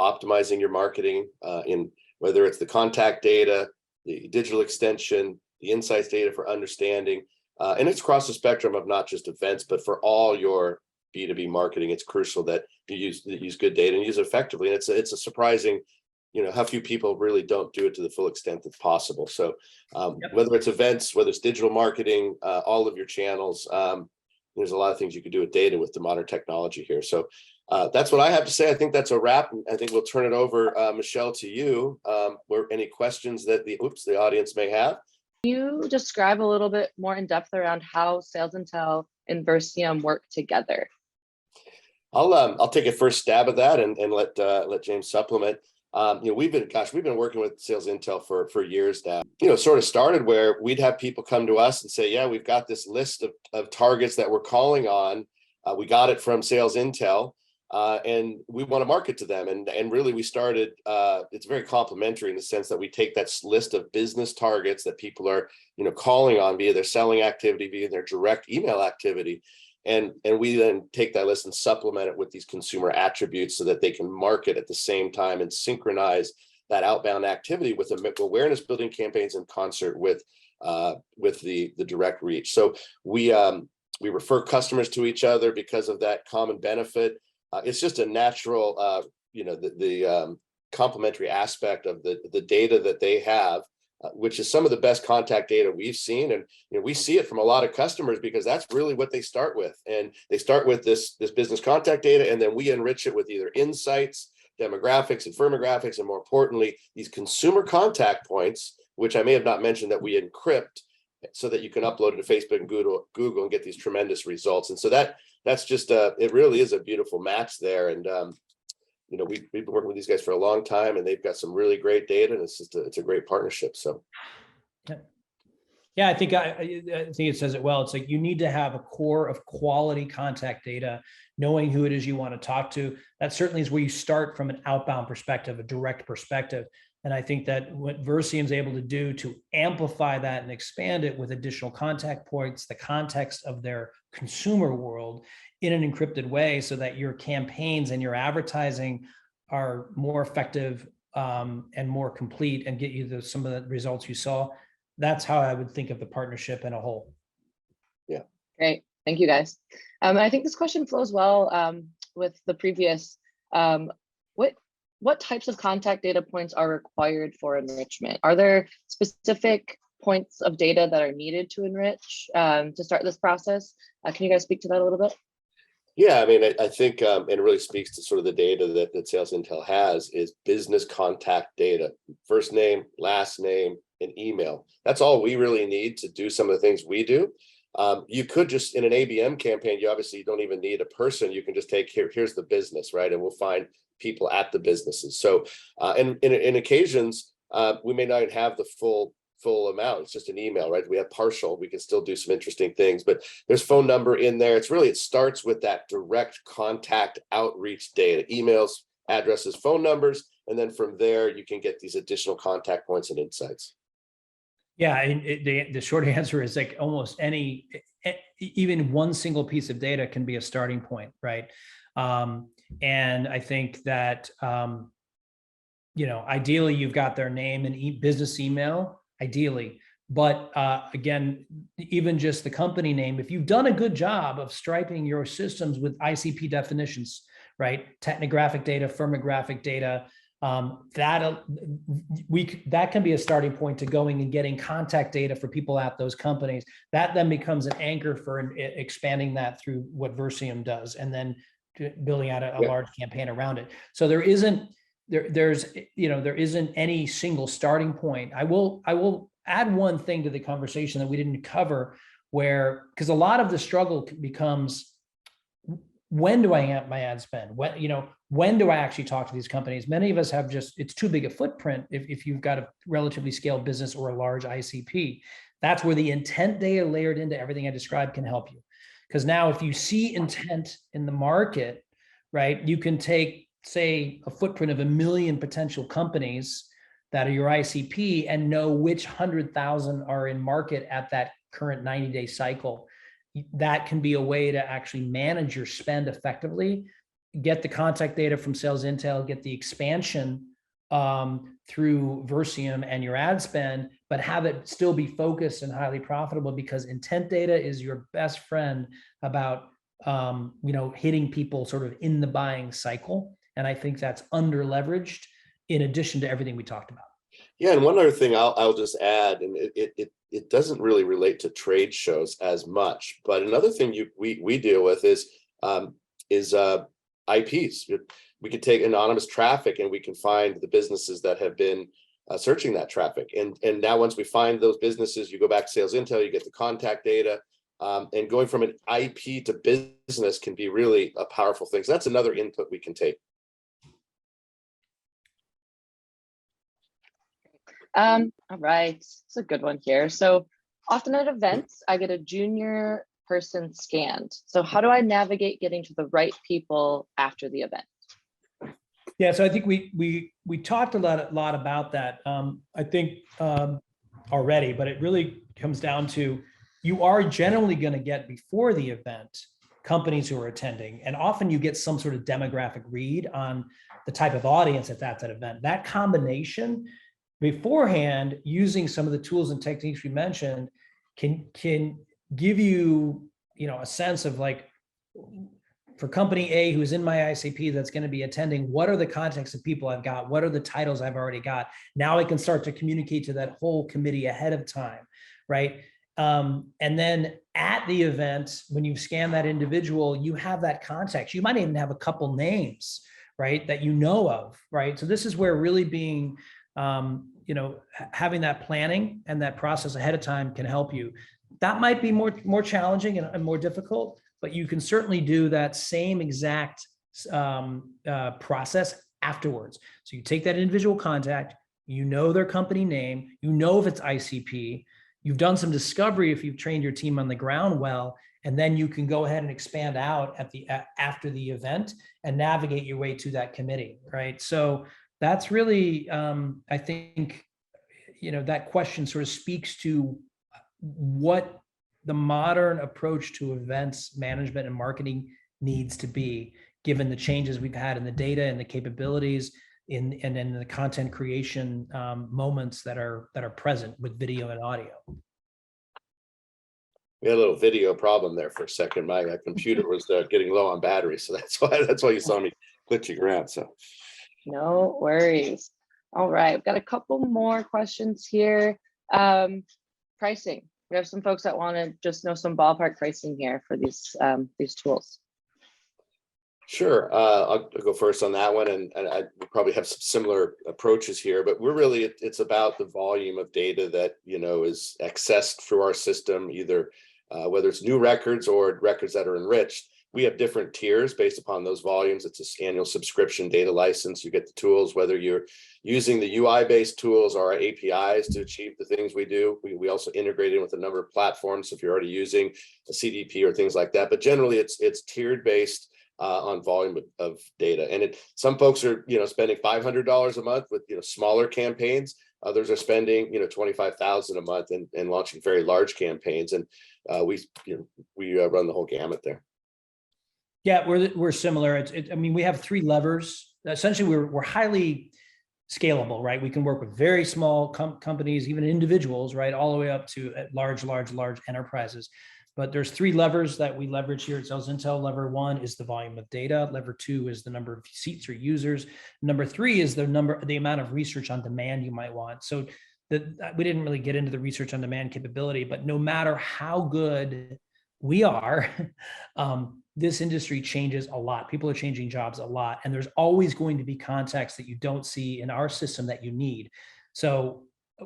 optimizing your marketing, in whether it's the contact data, the digital extension, the insights data for understanding, and it's across the spectrum of not just events, but for all your B2B marketing. It's crucial that you use good data and use it effectively. And it's a surprising, how few people really don't do it to the full extent that's possible. So whether it's events, whether it's digital marketing, all of your channels, there's a lot of things you can do with data with the modern technology here. So that's what I have to say. I think that's a wrap. I think we'll turn it over, Michelle, to you. Were any questions that the audience may have? Can you describe a little bit more in depth around how SalesIntel and Versium work together? I'll take a first stab at that and let James supplement. We've been working with SalesIntel for years now. Sort of started where we'd have people come to us and say, yeah, we've got this list of targets that we're calling on. We got it from SalesIntel, and we want to market to them. And really we started, it's very complementary in the sense that we take that list of business targets that people are, calling on via their selling activity, via their direct email activity. And we then take that list and supplement it with these consumer attributes so that they can market at the same time and synchronize that outbound activity with awareness building campaigns in concert with the direct reach. So we refer customers to each other because of that common benefit. It's just a natural, the complementary aspect of the data that they have, which is some of the best contact data we've seen. And we see it from a lot of customers because that's really what they start with. And they start with this business contact data, and then we enrich it with either insights, demographics, and firmographics, and more importantly, these consumer contact points, which I may have not mentioned, that we encrypt so that you can upload it to Facebook and Google and get these tremendous results. And so that's just it really is a beautiful match there. And we've been working with these guys for a long time, and they've got some really great data, and it's a great partnership. So Yeah, I think it says it well. It's like you need to have a core of quality contact data, knowing who it is you want to talk to. That certainly is where you start from an outbound perspective, a direct perspective. And I think that what Versium is able to do to amplify that and expand it with additional contact points, the context of their consumer world in an encrypted way, so that your campaigns and your advertising are more effective and more complete and get you some of the results you saw. That's how I would think of the partnership in a whole. Yeah. Great. Thank you, guys. I think this question flows well with the previous. What types of contact data points are required for enrichment? Are there specific points of data that are needed to enrich to start this process? Can you guys speak to that a little bit? Yeah, I mean, I think it really speaks to sort of the data that SalesIntel has is business contact data, first name, last name, and email. That's all we really need to do some of the things we do. You could just, in an ABM campaign, you obviously don't even need a person. You can just take here's the business, right? And we'll find people at the businesses. So, and in occasions, we may not have the full amount. It's just an email, right? We have partial, we can still do some interesting things, but there's phone number in there. It starts with that direct contact outreach data, emails, addresses, phone numbers. And then from there, you can get these additional contact points and insights. Yeah, and the short answer is like almost any, even one single piece of data can be a starting point, right? And I think that, ideally you've got their name and business email, ideally. But again, even just the company name, if you've done a good job of striping your systems with ICP definitions, right? Technographic data, firmographic data, that can be a starting point to going and getting contact data for people at those companies. That then becomes an anchor for expanding that through what Versium does, and then building out a large campaign around it. So there isn't any single starting point. I will add one thing to the conversation that we didn't cover, because a lot of the struggle becomes, when do I amp my ad spend? When do I actually talk to these companies? Many of us have it's too big a footprint if you've got a relatively scaled business or a large ICP. That's where the intent data layered into everything I described can help you. Because now if you see intent in the market, right, you can take, say, a footprint of 1 million potential companies that are your ICP and know which 100,000 are in market at that current 90-day cycle. That can be a way to actually manage your spend effectively, get the contact data from SalesIntel, get the expansion through Versium and your ad spend, but have it still be focused and highly profitable, because intent data is your best friend about hitting people sort of in the buying cycle. And I think that's under leveraged in addition to everything we talked about. Yeah, and one other thing I'll just add, and it doesn't really relate to trade shows as much, but another thing we deal with is IPs. We can take anonymous traffic and we can find the businesses that have been searching that traffic. And now once we find those businesses, you go back to SalesIntel, you get the contact data, and going from an IP to business can be really a powerful thing. So that's another input we can take. All right, it's a good one here. So often at events, I get a junior person scanned. So how do I navigate getting to the right people after the event? Yeah, so I think we talked a lot about that. I think already, but it really comes down to, you are generally going to get before the event companies who are attending, and often you get some sort of demographic read on the type of audience that's at that event. That combination beforehand, using some of the tools and techniques we mentioned, can give you a sense of, like, for company A who's in my ICP that's going to be attending, what are the contacts of people I've got? What are the titles I've already got? Now I can start to communicate to that whole committee ahead of time, right? And then at the event, when you scan that individual, you have that context. You might even have a couple names, right, that you know of, right? So this is where really being having that planning and that process ahead of time can help you. That might be more challenging and more difficult, but you can certainly do that same exact process afterwards. So you take that individual contact, you know their company name, you know if it's ICP, you've done some discovery if you've trained your team on the ground well, and then you can go ahead and expand out after the event and navigate your way to that committee, right? So that's really, I think, that question sort of speaks to what the modern approach to events management and marketing needs to be, given the changes we've had in the data and the capabilities and in the content creation moments that are present with video and audio. We had a little video problem there for a second. My computer was getting low on battery, so that's why you saw me glitching around. So no worries. All right, we've got a couple more questions here. Pricing. We have some folks that want to just know some ballpark pricing here for these tools. Sure, I'll go first on that one, and I probably have some similar approaches here, but it's about the volume of data that is accessed through our system, either whether it's new records or records that are enriched. We have different tiers based upon those volumes. It's an annual subscription data license. You get the tools, whether you're using the UI-based tools or our APIs to achieve the things we do. We also integrate in with a number of platforms if you're already using a CDP or things like that. But generally, it's tiered based on volume of data. And some folks are spending $500 a month with smaller campaigns. Others are spending $25,000 a month and launching very large campaigns. And we run the whole gamut there. Yeah, we're similar. I mean, we have 3 levers. Essentially, we're highly scalable, right? We can work with very small companies, even individuals, right, all the way up to large enterprises. But there's 3 levers that we leverage here at SalesIntel. Lever 1 is the volume of data. Lever 2 is the number of seats or users. Number 3 is the amount of research on demand you might want. So we didn't really get into the research on demand capability, but no matter how good we are, this industry changes a lot. People are changing jobs a lot, and there's always going to be context that you don't see in our system that you need. So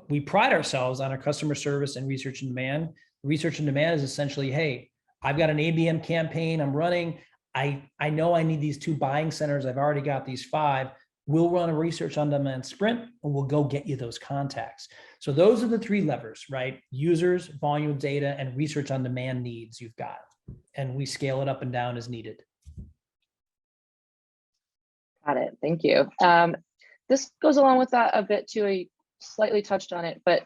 we pride ourselves on our customer service and research and demand. Research and demand is essentially, hey, I've got an ABM campaign I'm running. I know I need these 2 buying centers. I've already got these 5. We'll run a research on demand sprint and we'll go get you those contacts. So those are the 3 levers, right? Users, volume of data, and research on demand needs you've got. And we scale it up and down as needed. Got it. Thank you. This goes along with that a bit too. I slightly touched on it, but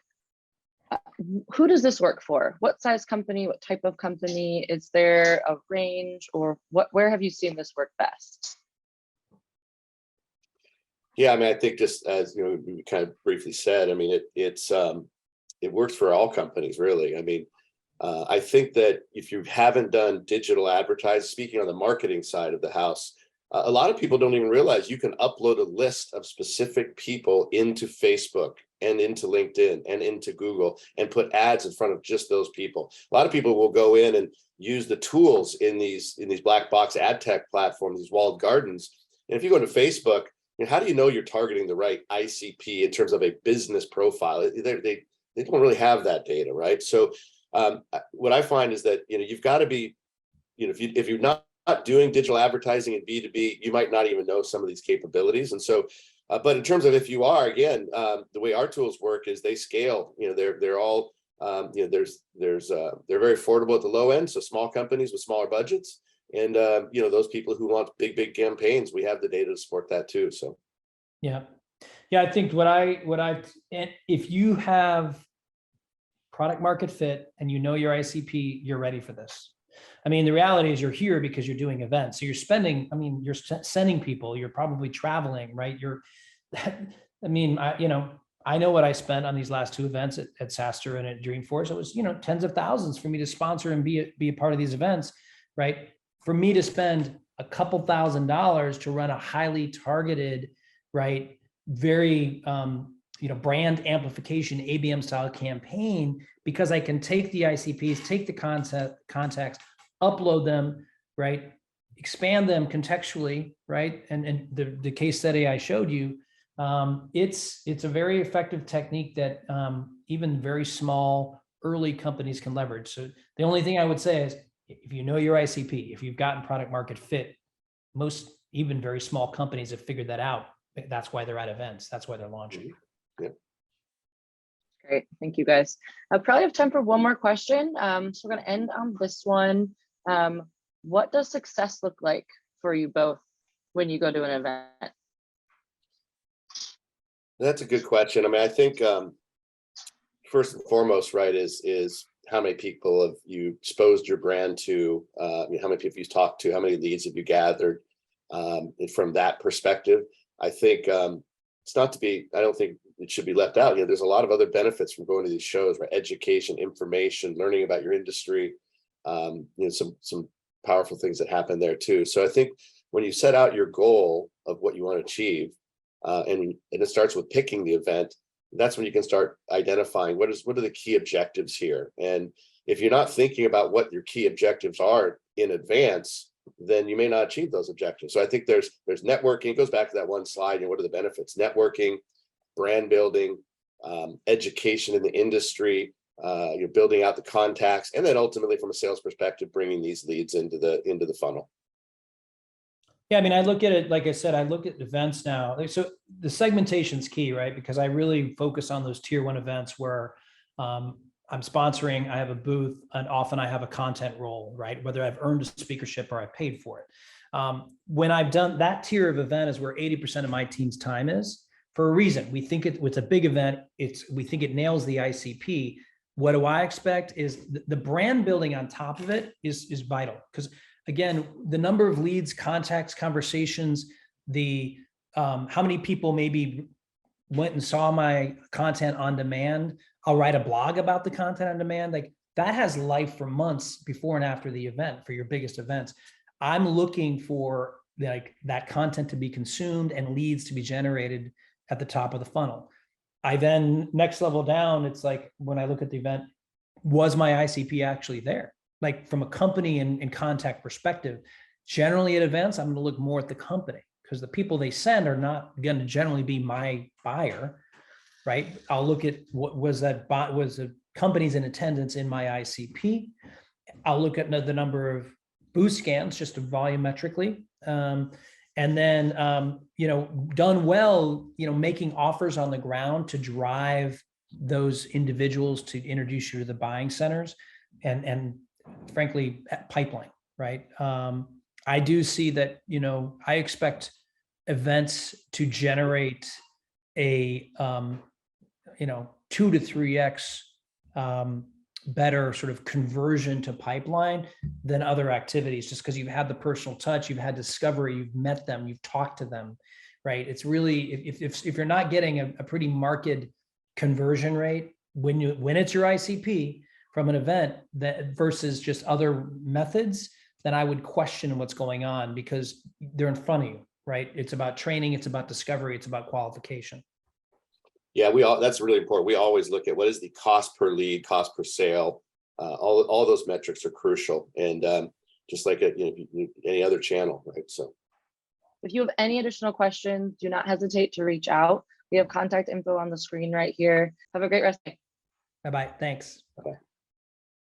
who does this work for? What size company? What type of company? Is there a range, or where have you seen this work best? Yeah, I mean, I think just as we kind of briefly said, I mean, it works for all companies, really. I mean, I think that if you haven't done digital advertising, speaking on the marketing side of the house, a lot of people don't even realize you can upload a list of specific people into Facebook and into LinkedIn and into Google and put ads in front of just those people. A lot of people will go in and use the tools in these black box ad tech platforms, these walled gardens. And if you go to Facebook, how do you know you're targeting the right ICP in terms of a business profile? They don't really have that data, right? So what I find is that you've got to be, if you're not doing digital advertising in B2B, you might not even know some of these capabilities. And so, but in terms of if you are, again, the way our tools work is they scale. They're all they're very affordable at the low end. So small companies with smaller budgets, and those people who want big campaigns, we have the data to support that too. So yeah, I think if you have product market fit and your ICP, you're ready for this. I mean, the reality is you're here because you're doing events. So you're spending, you're sending people, you're probably traveling, right? I know what I spent on these last 2 events at SaaStr and at Dreamforce. It was, tens of thousands for me to sponsor and be a part of these events, right? For me to spend a couple $1,000s to run a highly targeted, right, very, brand amplification, ABM style campaign, because I can take the ICPs, take the contacts, upload them, right, expand them contextually, right, and the case study I showed you, it's a very effective technique that even very small early companies can leverage. So the only thing I would say is, if you know your ICP, if you've gotten product market fit, most even very small companies have figured that out. That's why they're at events. That's why they're launching. Yeah. Great, thank you guys. I probably have time for one more question. So we're gonna end on this one. What does success look like for you both when you go to an event? That's a good question. I mean, I think first and foremost, right, is how many people have you exposed your brand to? How many people you've talked to? How many leads have you gathered? And from that perspective, I think it's not to be. I don't think it should be left out. There's a lot of other benefits from going to these shows, right? Education, information, learning about your industry. Some powerful things that happen there too. So I think when you set out your goal of what you want to achieve, and it starts with picking the event, that's when you can start identifying what are the key objectives here. And if you're not thinking about what your key objectives are in advance, then you may not achieve those objectives. So I think there's networking. It goes back to that one slide. What are the benefits? Networking, brand building, education in the industry. You're building out the contacts, and then ultimately, from a sales perspective, bringing these leads into the funnel. Yeah, I mean, I look at it, like I said, I look at events now. So the segmentation is key, right? Because I really focus on those tier 1 events where I'm sponsoring, I have a booth, and often I have a content role, right? Whether I've earned a speakership or I paid for it. When I've done that tier of event is where 80% of my team's time is, for a reason. We think it's a big event. We think it nails the ICP. What do I expect is the brand building on top of it is vital, because again, the number of leads, contacts, conversations, the how many people maybe went and saw my content on demand. I'll write a blog about the content on demand. Like that has life for months before and after the event for your biggest events. I'm looking for like that content to be consumed and leads to be generated at the top of the funnel. I then next level down, it's like when I look at the event, was my ICP actually there? Like from a company and contact perspective, generally at events, I'm going to look more at the company because the people they send are not going to generally be my buyer, right? I'll look at what was the companies in attendance in my ICP. I'll look at the number of booth scans just volumetrically. And then, done well, making offers on the ground to drive those individuals to introduce you to the buying centers and frankly, pipeline, right? I do see that, I expect events to generate a, 2 to 3x better sort of conversion to pipeline than other activities, just because you've had the personal touch, you've had discovery, you've met them, you've talked to them, right? It's really, if you're not getting a pretty marked conversion rate when it's your ICP from an event that versus just other methods, then I would question what's going on because they're in front of you, right? It's about training, it's about discovery, it's about qualification. Yeah, that's really important. We always look at what is the cost per lead, cost per sale. All those metrics are crucial, and just like any other channel, right? So, if you have any additional questions, do not hesitate to reach out. We have contact info on the screen right here. Have a great rest of the day. Bye-bye. Thanks. Bye-bye.